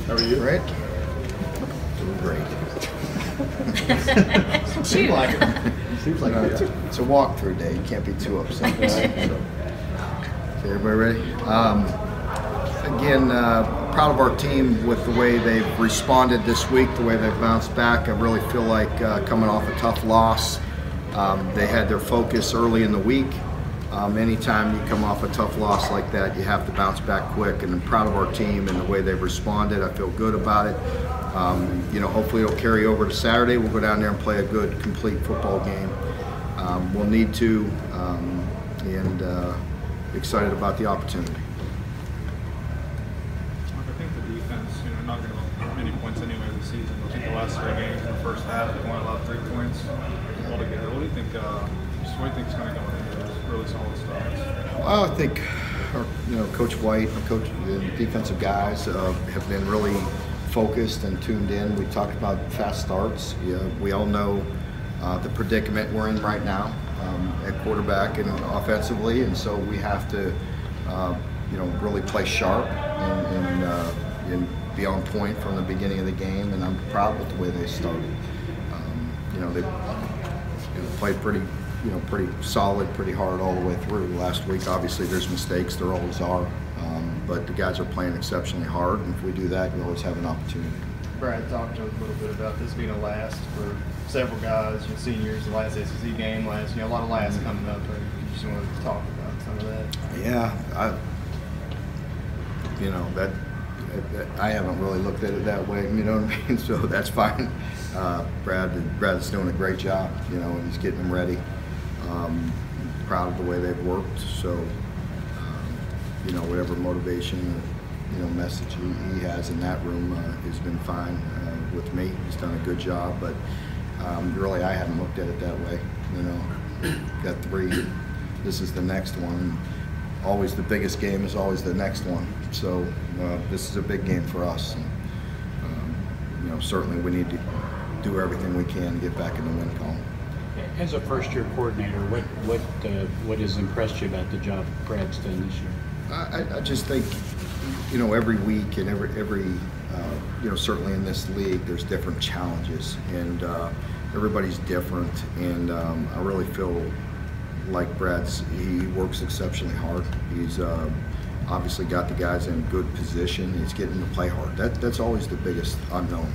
How are you? Great. Doing great. Seems like it. Seems like it. It's a walkthrough day. You can't be too upset. Right? Okay, everybody ready? Again, proud of our team with the way they've responded this week, the way they've bounced back. I really feel like coming off a tough loss, they had their focus early in the week. Anytime you come off a tough loss like that, you have to bounce back quick, and I'm proud of our team and the way they've responded. I feel good about it. Hopefully it'll carry over to Saturday. We'll go down there and play a good, complete football game. We'll need to, and excited about the opportunity. I think the defense, not going to get many points anyway this season. I think the last 3 games in the first half, they only allowed 3 points altogether. What do you think? What do you think is going to go into this really solid starts? Well, I think, Coach White and the defensive guys have been really focused and tuned in. We talked about fast starts. We all know the predicament we're in right now at quarterback and offensively, and so we have to, really play sharp and be on point from the beginning of the game. And I'm proud with the way they started. They played pretty solid, pretty hard all the way through. Last week, obviously, there's mistakes. There always are. But the guys are playing exceptionally hard, and if we do that, we always have an opportunity. Brad, talk to us a little bit about this being a last for several guys, seniors, the last SEC game, a lot of lasts coming up. You just want to talk about some of that? Yeah, I haven't really looked at it that way, you know what I mean? So that's fine. Brad's doing a great job, and he's getting them ready. Proud of the way they've worked, so whatever motivation, message he has in that room has been fine with me. He's done a good job, but really I haven't looked at it that way. Got 3. This is the next one. Always the biggest game is always the next one. So this is a big game for us. And, certainly we need to do everything we can to get back in the win column. As a first-year coordinator, what has impressed you about the job Brad's done this year? I just think, every week and every certainly in this league, there's different challenges, and everybody's different. And I really feel like he works exceptionally hard. He's obviously got the guys in good position. He's getting to play hard. That's always the biggest unknown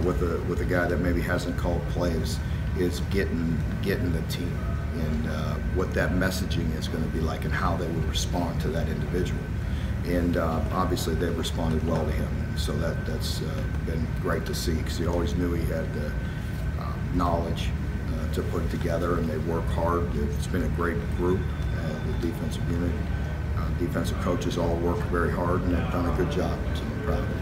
with a guy that maybe hasn't called plays, is getting the team and what that messaging is going to be like and how they will respond to that individual. And obviously they've responded well to him, and so that's been great to see, because he always knew he had the knowledge to put together, and they work hard. It's been a great group, the defensive unit. Defensive coaches all work very hard, and they've done a good job, so I'm proud of them.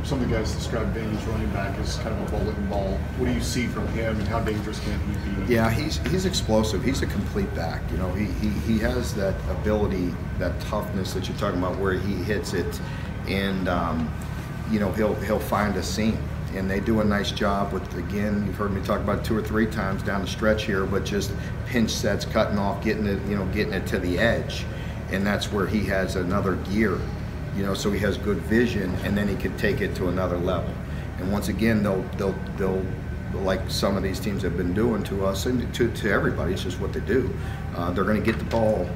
Some of the guys describe Danny's running back as kind of a bowling ball. What do you see from him, and how dangerous can he be? Yeah, he's explosive. He's a complete back. He has that ability, that toughness that you're talking about, where he hits it, and he'll find a seam. And they do a nice job with, again, you've heard me talk about it 2 or 3 times down the stretch here, but just pinch sets, cutting off, getting it to the edge, and that's where he has another gear. So he has good vision, and then he can take it to another level. And once again, they'll like some of these teams have been doing to us and to everybody. It's just what they do. They're going to get the ball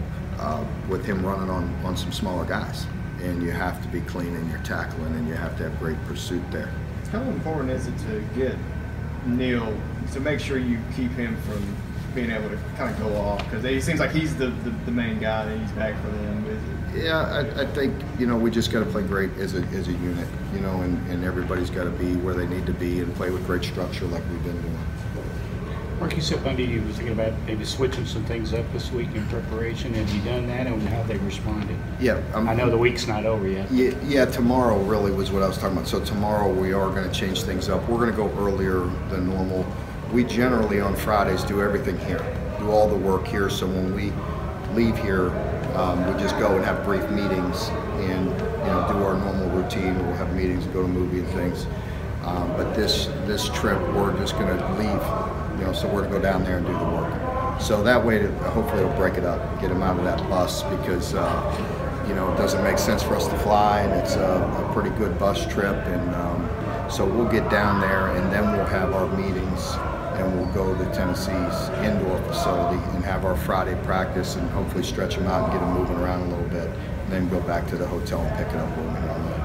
with him running on some smaller guys, and you have to be clean in your tackling, and you have to have great pursuit there. How important is it to get Neal to make sure you keep him from being able to kind of go off? Because he seems like he's the main guy that he's back for them. Yeah, I think we just got to play great as a unit, and everybody's got to be where they need to be and play with great structure like we've been doing. Mark, you said Monday you was thinking about maybe switching some things up this week in preparation. Have you done that, and how they responded? Yeah, I know the week's not over yet. Yeah, tomorrow really was what I was talking about. So tomorrow we are going to change things up. We're going to go earlier than normal. We generally on Fridays do everything here, do all the work here. So when we leave here, we just go and have brief meetings and do our normal routine. We'll have meetings, go to movie and things. But this trip, we're just going to leave, so we're going to go down there and do the work. So that way, hopefully it'll break it up, get them out of that bus, because, you know, it doesn't make sense for us to fly, and it's a pretty good bus trip, and so we'll get down there, and then we'll have our meetings, and we'll go to Tennessee's indoor facility and have our Friday practice, and hopefully stretch them out and get them moving around a little bit, and then go back to the hotel and pick it up when we normally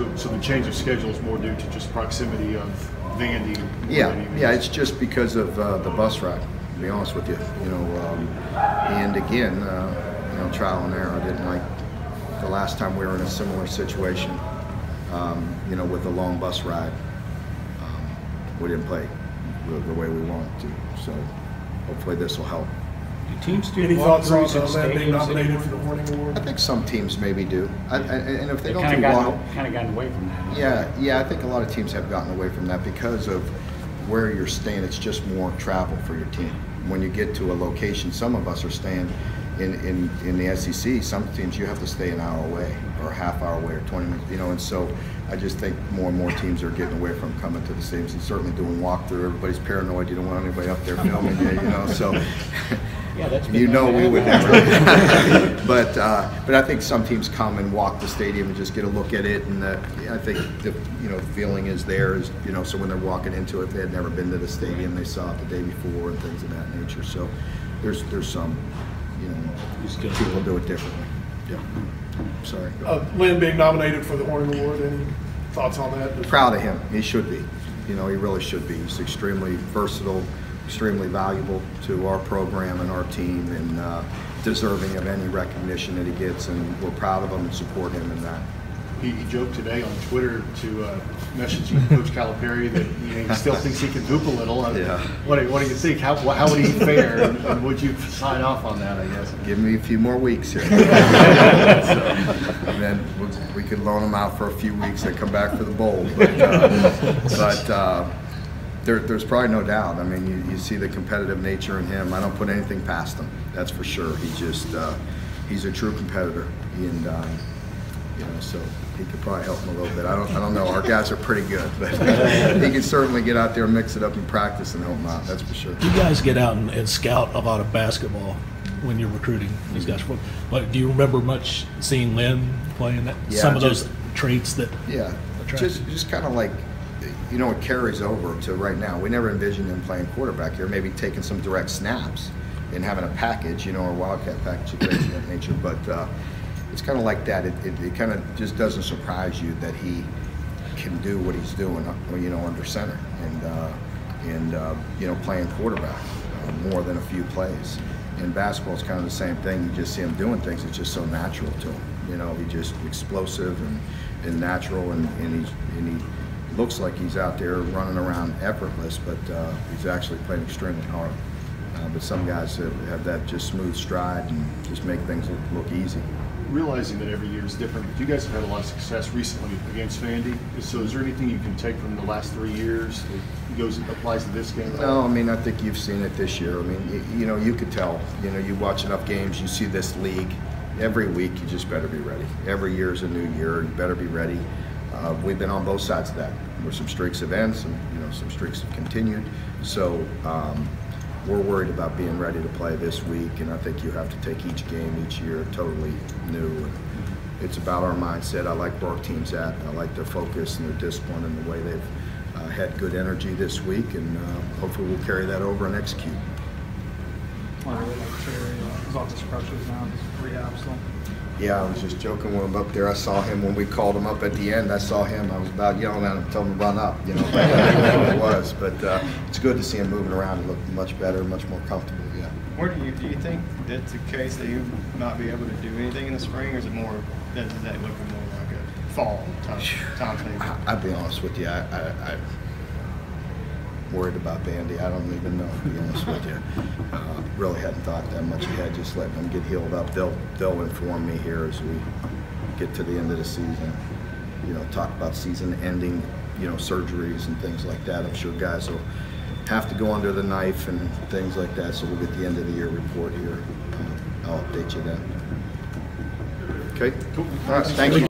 do. So the change of schedule is more due to just proximity of Vandy? Yeah, it's just because of the bus ride, to be honest with you. You know, and again, you know, trial and error. I didn't like the last time we were in a similar situation, you know, with a long bus ride. We didn't play the way we wanted to, so hopefully this will help. Do teams do Any thoughts on walkthroughs at Len being stadiums nominated anymore? for the Horning Award? I think some teams maybe do, and if they They've don't kind do of walk, gotten away from that. yeah, I think a lot of teams have gotten away from that because of where you're staying. It's just more travel for your team. When you get to a location, some of us are staying in the SEC. Some teams you have to stay an hour away, or a half hour away, or 20 minutes. You know, and so I just think more and more teams are getting away from coming to the stadiums and certainly doing walkthrough. Everybody's paranoid. You don't want anybody up there filming you. You know, so. Yeah, that's been You know we would happen. never. But I think some teams come and walk the stadium and just get a look at it, and I think the feeling is there is, you know, so when they're walking into it, they had never been to the stadium, they saw it the day before and things of that nature. So there's some, you know, people do it differently. Yeah. Sorry. Len being nominated for the Horning Award, any thoughts on that? Proud of him. He should be. You know, he really should be. He's extremely versatile, extremely valuable to our program and our team, and deserving of any recognition that he gets, and we're proud of him and support him in that. He joked today on Twitter to message Coach Calipari that he still thinks he can hoop a little. Yeah. What do you think? How would he fare? And would you sign off on that, I guess? Give me a few more weeks here. And then we could loan him out for a few weeks and come back for the bowl. But there's probably no doubt. I mean, you see the competitive nature in him. I don't put anything past him. That's for sure. He's a true competitor, and you know, so he could probably help him a little bit. I don't know. Our guys are pretty good, but he can certainly get out there and mix it up in practice and help him out. That's for sure. You guys get out and scout a lot of basketball when you're recruiting these guys. But do you remember much seeing Len playing that? Yeah, some of those traits that. Yeah, attract just kind of like, you know, it carries over to right now. We never envisioned him playing quarterback here, maybe taking some direct snaps and having a package, you know, or wildcat package of things of that nature. But it's kind of like that. It kind of just doesn't surprise you that he can do what he's doing, you know, under center and you know, playing quarterback more than a few plays. In basketball, it's kind of the same thing. You just see him doing things. It's just so natural to him. You know, he's just explosive and natural, and he looks like he's out there running around effortless, but he's actually playing extremely hard. But some guys have that just smooth stride and just make things look easy. Realizing that every year is different, but you guys have had a lot of success recently against Vandy. So is there anything you can take from the last 3 years that applies to this game? No, I mean, I think you've seen it this year. I mean, you know, you could tell. You know, you watch enough games, you see this league. Every week, you just better be ready. Every year is a new year. You better be ready. We've been on both sides of that. Where some streaks have ended, some streaks have continued. So we're worried about being ready to play this week, and I think you have to take each game, each year, totally new. And it's about our mindset. I like where our team's at. I like their focus and their discipline and the way they've had good energy this week, and hopefully we'll carry that over and execute. I really like Terry. He's off his crutches now. He's rehab still. Yeah, I was just joking with him up there. I saw him when we called him up at the end. I saw him. I was about yelling at him, telling him to run up. You know, but I didn't know what it was. But it's good to see him moving around and look much better, much more comfortable. Yeah. Where do you think that's the case that you not be able to do anything in the spring, or is it more that looking more like a fall timetable? I'll be honest with you. I'm worried about Vandy. I don't even know, to be honest with you. Really hadn't thought that much ahead. Just letting them get healed up. They'll inform me here as we get to the end of the season. You know, talk about season-ending, you know, surgeries and things like that. I'm sure guys will have to go under the knife and things like that. So we'll get the end of the year report here. I'll update you then. Okay. Cool. All right. Thank you.